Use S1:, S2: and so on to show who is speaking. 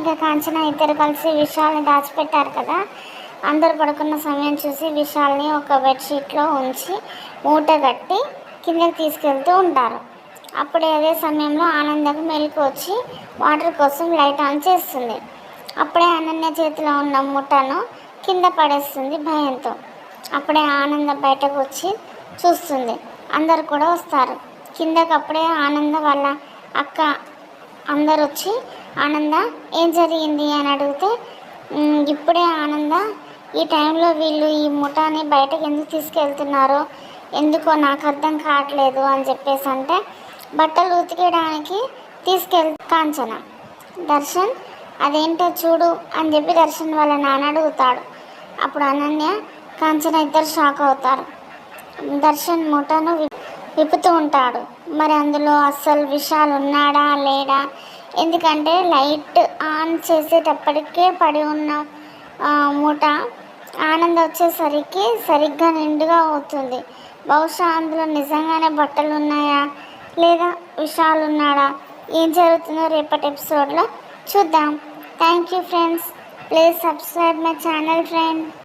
S1: ఇంకా కాంచన ఇద్దరు కలిసి విశాల్ని దాచిపెట్టారు కదా. అందరు పడుకున్న సమయం చూసి విశాల్ని ఒక బెడ్షీట్లో ఉంచి మూట కట్టి కిందకి తీసుకెళ్తూ ఉంటారు. అప్పుడే అదే సమయంలో ఆనందకు మెలకు వచ్చి వాటర్ కోసం లైట్ ఆన్ చేస్తుంది. అప్పుడే అనన్య చేతిలో ఉన్న మూటను కింద పడేస్తుంది భయంతో. అప్పుడే ఆనంద బయటకు వచ్చి చూస్తుంది. అందరు కూడా వస్తారు కిందకు. అప్పుడే ఆనంద వాళ్ళ అక్క అందరు వచ్చి ఆనంద ఏం జరిగింది అని అడిగితే, ఇప్పుడే ఆనంద ఈ టైంలో వీళ్ళు ఈ ముఠాని బయటకు ఎందుకు తీసుకెళ్తున్నారో ఎందుకో నాకు అర్థం కావట్లేదు అని చెప్పేసి అంటే, బట్టలు ఉతికేయడానికి కాంచన. దర్శన్ అదేంటో చూడు అని చెప్పి దర్శన్ వాళ్ళ నాన్న అడుగుతాడు. అప్పుడు అనన్య కాంచన ఇద్దరు షాక్ అవుతారు. దర్శన్ ముఠాను విప్పుతూ ఉంటాడు. మరి అందులో అస్సలు విశాల్ ఉన్నాడా లేడా? ఎందుకంటే లైట్ ఆన్ చేసేటప్పటికే పడి ఉన్న మూట ఆనంద వచ్చేసరికి సరిగ్గా నిండుగా అవుతుంది. బహుశా అందులో నిజంగానే బట్టలు ఉన్నాయా లేదా విశాల్ ఉన్నాడా? ఏం జరుగుతుందో రేపటి ఎపిసోడ్లో చూద్దాం. Thank you friends. Please subscribe my channel friend.